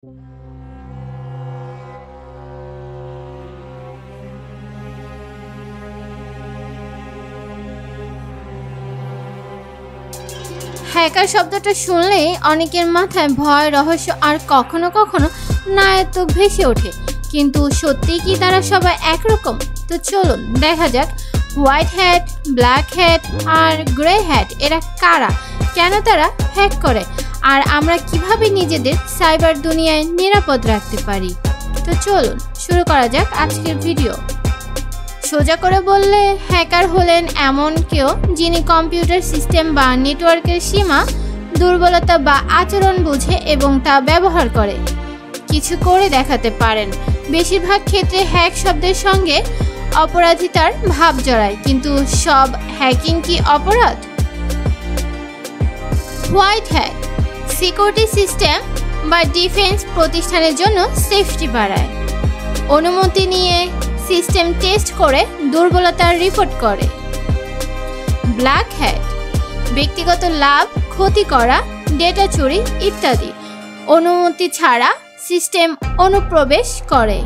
Hacker শব্দটা শুনলেই অনেকের মাথায় ভয়, রহস্য আর কখনো কখনো নায়ক ভেসে ওঠে। কিন্তু সত্যি কি তারা সবাই একরকম? তো চলুন দেখা যাক হোয়াইট হ্যাট, ব্ল্যাক হ্যাট আর গ্রে হ্যাট এরা কারা, কেন তারা হ্যাক করে, আর আমরা কিভাবে নিজেদের সাইবার দুনিয়ায় নিরাপদ রাখতে পারি। তো চলুন শুরু করা যাক আজকের ভিডিও। সোজা করে বললে হ্যাকার হলেন এমন কেউ যিনি কম্পিউটার সিস্টেম বা নেটওয়ার্কের সীমা, দুর্বলতা বা আচরণ বুঝে এবং তা ব্যবহার করে কিছু করে দেখাতে পারেন। বেশিরভাগ ক্ষেত্রে হ্যাক শব্দের সঙ্গে অপরাধিতার ভাব জড়ায়, কিন্তু সব হ্যাকিং কি অপরাধ? হোয়াইট হ্যাট সিকিউরিটি সিস্টেম বা ডিফেন্স প্রতিষ্ঠানের জন্য সেফটি বাড়ায়, অনুমতি নিয়ে সিস্টেম টেস্ট করে দুর্বলতার রিপোর্ট করে। ব্ল্যাক হ্যাট ব্যক্তিগত লাভ, ক্ষতি করা, ডেটা চুরি ইত্যাদি অনুমতি ছাড়া সিস্টেম অনুপ্রবেশ করে।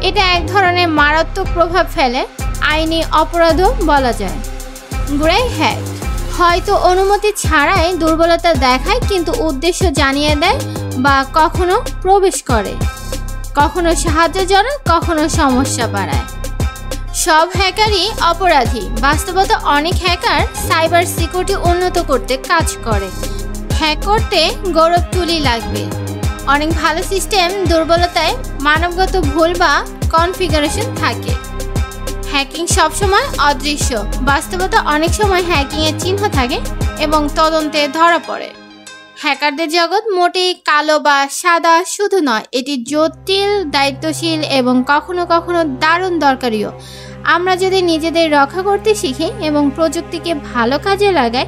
এটা এক ধরনের মারাত্মক প্রভাব ফেলে, আইনি অপরাধও বলা যায়। গ্রে হ্যাট হয়তো অনুমতি ছাড়াই দুর্বলতা দেখায়, কিন্তু উদ্দেশ্য জানিয়ে দেয় বা কখনো প্রবেশ করে, কখনো সাহায্যজনক, কখনো সমস্যা বাড়ায়। সব হ্যাকারই অপরাধী। বাস্তবতা অনেক হ্যাকার সাইবার সিকিউরিটি উন্নত করতে কাজ করে। হ্যাক করতে গৌরব তুলি লাগবে। অনেক ভালো সিস্টেম দুর্বলতায় মানবগত ভুল বা কনফিগারেশন থাকে। হ্যাকিং সবসময় অদৃশ্য। বাস্তবতা অনেক সময় হ্যাকিংয়ের চিহ্ন থাকে এবং তদন্তে ধরা পড়ে। হ্যাকারদের জগৎ মোটেই কালো বা সাদা শুধু নয়, এটি জটিল, দায়িত্বশীল এবং কখনো কখনো দারুণ দরকারিও। আমরা যদি নিজেদের রক্ষা করতে শিখি এবং প্রযুক্তিকে ভালো কাজে লাগাই,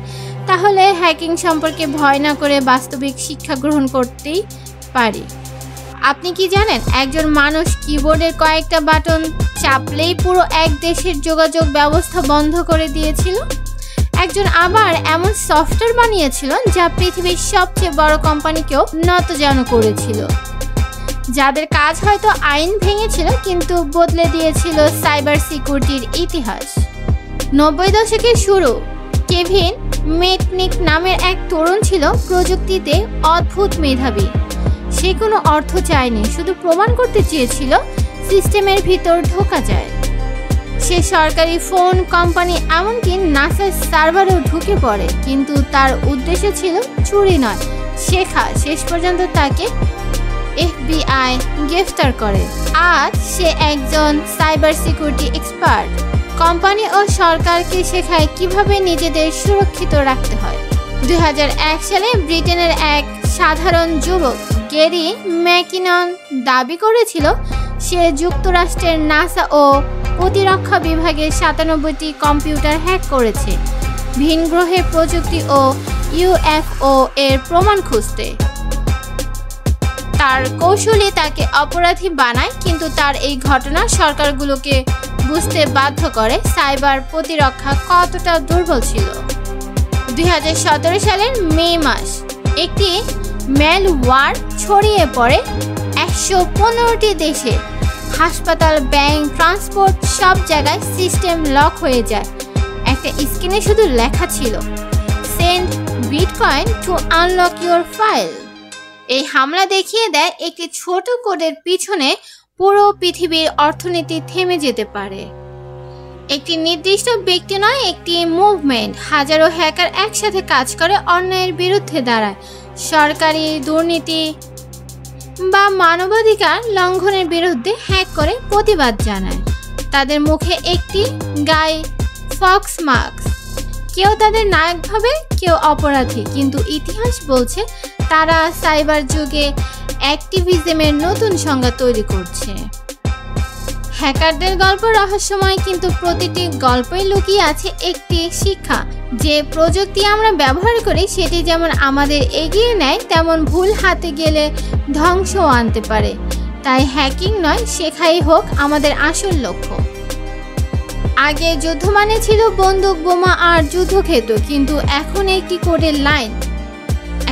তাহলে হ্যাকিং সম্পর্কে ভয় না করে বাস্তবিক শিক্ষা গ্রহণ করতেই পারি। আপনি কি জানেন একজন মানুষ কিবোর্ডের কয়েকটা বাটন চাপলেই পুরো এক দেশের যোগাযোগ ব্যবস্থা বন্ধ করে দিয়েছিল? একজন আবার এমন সফটওয়্যার বানিয়েছিল যা পৃথিবীর সবচেয়ে বড় কোম্পানিকেও নতজানু করেছিল। যাদের কাজ হয়তো আইন ভেঙেছিল কিন্তু বদলে দিয়েছিল সাইবার সিকিউরিটির ইতিহাস। 90 দশকের শুরু, কেভিন মেটনিক নামের এক তরুণ ছিল প্রযুক্তিতে অদ্ভুত মেধাবী। সে কোনো অর্থ চায়নি, শুধু প্রমাণ করতে চেয়েছিল সিস্টেমের ভিতর ঢোকা যায়। সে সরকারি ফোন কোম্পানি, এমনকি নাসার সার্ভারেও ঢুকে পড়ে, কিন্তু তার উদ্দেশ্য ছিল চুরি নয়, শেখা। শেষ পর্যন্ত তাকে FBI গ্রেফতার করে। আজ সে একজন সাইবার সিকিউরিটি এক্সপার্ট। কোম্পানি ও সরকারকে শেখায় কিভাবে নিজেদের সুরক্ষিত রাখতে হয়। 2001 সালে ব্রিটেনের এক সাধারণ যুবক গ্যারি ম্যাকিনন দাবি করেছিল সে যুক্তরাষ্ট্রের নাসা ও প্রতিরক্ষা বিভাগের 97টি কম্পিউটার হ্যাক করেছে ভিন গ্রহের প্রযুক্তি ও UFO এর প্রমাণ খুঁজতে। তার কৌশলী তাকে অপরাধী বানায়, কিন্তু তার এই ঘটনা সরকারগুলোকে বুঝতে বাধ্য করে সাইবার প্রতিরক্ষা কতটা দুর্বল ছিল। 2017 সালের মে মাস একটি ম্যালওয়্যার ছড়িয়ে পড়ে 115টি দেশে। হাসপাতাল, ব্যাংক, ট্রান্সপোর্ট সব জায়গায় সিস্টেম লক হয়ে যায়। একটা স্ক্রিনে শুধু লেখা ছিল, send bitcoin two unlock your file. এই হামলা দেখিয়ে দেয় একটি ছোট কোডের পিছনে পুরো পৃথিবীর অর্থনীতি থেমে যেতে পারে। একটি নির্দিষ্ট ব্যক্তি নয়, একটি মুভমেন্ট। হাজারো হ্যাকার একসাথে কাজ করে অন্যায়ের বিরুদ্ধে দাঁড়ায়, সরকারি দুর্নীতি বা মানবাধিকার লঙ্ঘনের বিরুদ্ধে হ্যাক করে প্রতিবাদ জানায়। তাদের মুখে একটি গায়ে ফক্স মাস্ক। কেউ তাদের নায়ক ভাবে, কেউ অপরাধী, কিন্তু ইতিহাস বলছে তারা সাইবার যুগে অ্যাক্টিভিজমের নতুন সংজ্ঞা তৈরি করছে। হ্যাকারদের গল্প রহস্যময়, কিন্তু প্রতিটি গল্পই লুকিয়ে আছে একটি শিক্ষা, যে প্রযুক্তি আমরা ব্যবহার করি সেটি যেমন আমাদের এগিয়ে নেয়, তেমন ভুল হাতে গেলে ধ্বংসও আনতে পারে। তাই হ্যাকিং নয়, শেখাই হোক আমাদের আসল লক্ষ্য। আগে যুদ্ধ মানে ছিল বন্দুক, বোমা আর যুদ্ধক্ষেত্র, কিন্তু এখন একটি কোডের লাইন,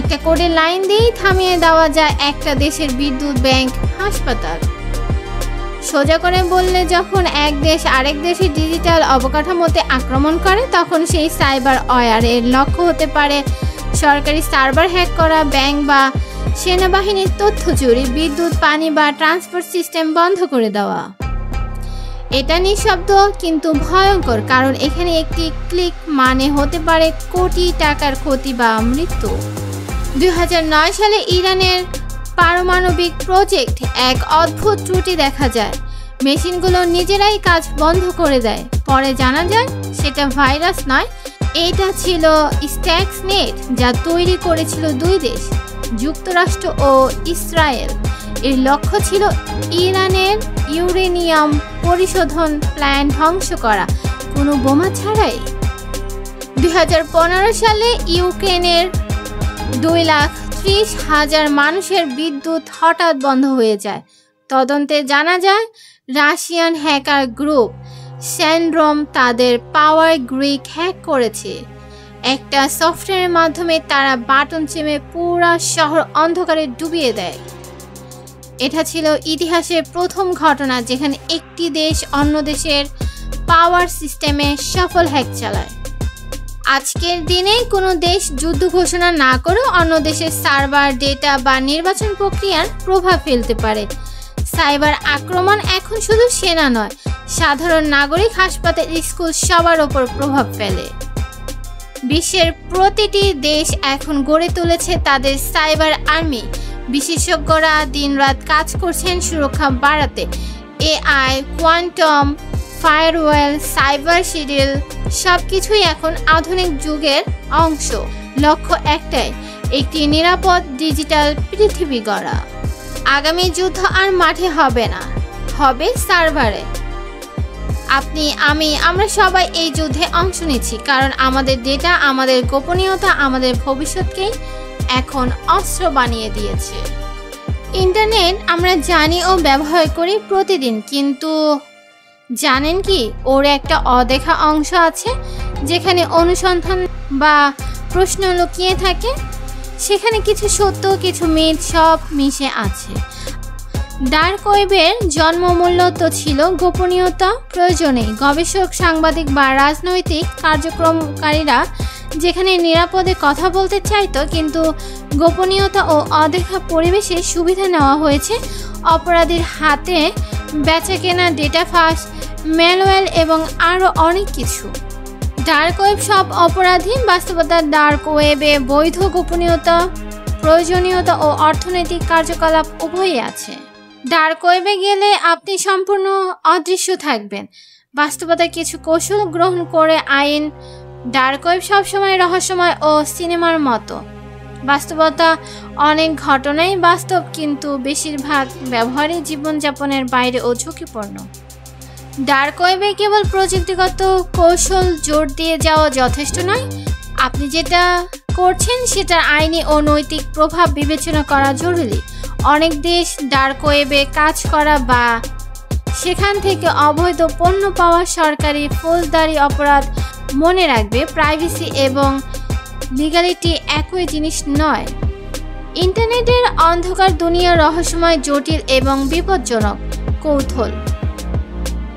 একটা কোডের লাইন দিয়েই থামিয়ে দেওয়া যায় একটা দেশের বিদ্যুৎ, ব্যাংক, হাসপাতাল। সোজা করে বললে, যখন এক দেশ আরেক দেশের ডিজিটাল অবকাঠামোতে আক্রমণ করে তখন সেই সাইবার ওয়্যারের লক্ষ্য হতে পারে সরকারি সার্ভার হ্যাক করা, ব্যাংক বা সেনাবাহিনীর তথ্য চুরি, বিদ্যুৎ, পানি বা ট্রান্সপোর্ট সিস্টেম বন্ধ করে দেওয়া। এটা নিঃশব্দ কিন্তু ভয়ঙ্কর, কারণ এখানে একটি ক্লিক মানে হতে পারে কোটি টাকার ক্ষতি বা মৃত্যু। 2009 সালে ইরানের পারমাণবিক প্রজেক্ট এক অদ্ভুত ত্রুটি দেখা যায়। মেশিনগুলো নিজেরাই কাজ বন্ধ করে দেয়। পরে জানা যায় সেটা ভাইরাস নয়, এটা ছিল স্টাক্সনেট, যা তৈরি করেছিল দুই দেশ, যুক্তরাষ্ট্র ও ইসরায়েল। এর লক্ষ্য ছিল ইরানের ইউরেনিয়াম পরিশোধন প্ল্যান্ট ধ্বংস করা, কোনো বোমা ছাড়াই। 2015 সালে ইউক্রেনের 2,30,000 মানুষের বিদ্যুৎ হঠাৎ বন্ধ হয়ে যায়। তদন্তে জানা যায় রাশিয়ান হ্যাকার গ্রুপ স্যান্ড্রোম তাদের পাওয়ার গ্রিড হ্যাক করেছে। একটা সফটওয়্যারের মাধ্যমে তারা বাটন চেপে পুরো শহর অন্ধকারে ডুবিয়ে দেয়। এটা ছিল ইতিহাসের প্রথম ঘটনা যেখানে একটি দেশ অন্য দেশের পাওয়ার সিস্টেমে সফল হ্যাক চালায়। আজকের দিনে কোনো দেশ যুদ্ধ ঘোষণা না করেও অন্য দেশের সার্ভার, ডেটা বা নির্বাচন প্রক্রিয়ার প্রভাব ফেলতে পারে। সাইবার আক্রমণ এখন শুধু সেনা নয়, সাধারণ নাগরিক, হাসপাতাল, স্কুল সবার ওপর প্রভাব ফেলে। বিশ্বের প্রতিটি দেশ এখন গড়ে তুলেছে তাদের সাইবার আর্মি। বিশেষজ্ঞরা দিনরাত কাজ করছেন সুরক্ষা বাড়াতে। AI, quantum, firewall, cyber schedule সবকিছুই এখন আধুনিক যুগের অংশ। লক্ষ্য একটাই, একটি নিরাপদ ডিজিটাল পৃথিবী গড়া। আগামী যুদ্ধ আর মাঠে হবে না, হবে সার্ভারে। আপনি, আমি, আমরা সবাই এই যুদ্ধে অংশ নিচ্ছি, কারণ আমাদের ডেটা, আমাদের গোপনীয়তা আমাদের ভবিষ্যৎকেই এখন অস্ত্র বানিয়ে দিয়েছে। ইন্টারনেট আমরা জানি ও ব্যবহার করি প্রতিদিন, কিন্তু জানেন কি ওর একটা অদেখা অংশ আছে যেখানে অনুসন্ধান বা প্রশ্ন লুকিয়ে থাকে। সেখানে কিছু সত্য, কিছু মিথ, সব মিশে আছে। ডার্ক ওয়েবের জন্মমূল্য তো ছিল গোপনীয়তা প্রয়োজনেই। গবেষক, সাংবাদিক বা রাজনৈতিক কার্যক্রমকারীরা যেখানে নিরাপদে কথা বলতে চাইতো, কিন্তু গোপনীয়তা ও অদেখা পরিবেশে সুবিধা নেওয়া হয়েছে অপরাধীর হাতে বেচাকেনা ডেটা ফাঁস, ম্যালওয়্যার এবং আরও অনেক কিছু। ডার্ক ওয়েব সব অপরাধী বাস্তবতা। ডার্ক ওয়েবে বৈধ গোপনীয়তা, প্রয়োজনীয়তা ও অর্থনৈতিক কার্যকলাপ উভয়ই আছে। ডার্ক ওয়েবে গেলে আপনি সম্পূর্ণ অদৃশ্য থাকবেন। বাস্তবতার কিছু কৌশল গ্রহণ করে আইন। ডার্ক ওয়েব সবসময় রহস্যময় ও সিনেমার মতো। বাস্তবতা অনেক ঘটনাই বাস্তব, কিন্তু বেশিরভাগ ব্যবহারই জীবনযাপনের বাইরে ও ঝুঁকিপূর্ণ। ডার্ক ওয়েবে কেবল প্রযুক্তিগত কৌশল জোর দিয়ে যাওয়া যথেষ্ট নয়। আপনি যেটা করছেন সেটার আইনি ও নৈতিক প্রভাব বিবেচনা করা জরুরি। অনেক দেশ ডার্ক ওয়েবে কাজ করা বা সেখান থেকে অবৈধ পণ্য পাওয়া সরকারি ফৌজদারি অপরাধ। মনে রাখবে, প্রাইভেসি এবং লিগ্যালিটি একই জিনিস নয়। ইন্টারনেটের অন্ধকার দুনিয়া রহস্যময়, জটিল এবং বিপজ্জনক। কৌতূহল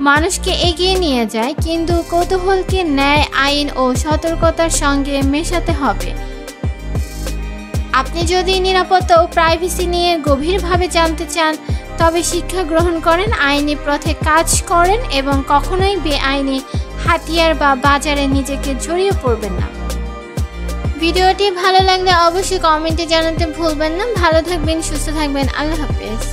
মানুষকে এগিয়ে নিয়ে যায়, কিন্তু কৌতূহলকে ন্যায়, আইন ও সতর্কতার সঙ্গে মেশাতে হবে। আপনি যদি নিরাপত্তা ও প্রাইভেসি নিয়ে গভীরভাবে জানতে চান, তবে শিক্ষা গ্রহণ করেন, আইনি পথে কাজ করেন এবং কখনোই বেআইনি হাতিয়ার বা বাজারে নিজেকে জড়িয়ে পড়বেন না। ভিডিওটি ভালো লাগলে অবশ্যই কমেন্টে জানাতে ভুলবেন না। ভালো থাকবেন, সুস্থ থাকবেন। আল্লাহ হাফেজ।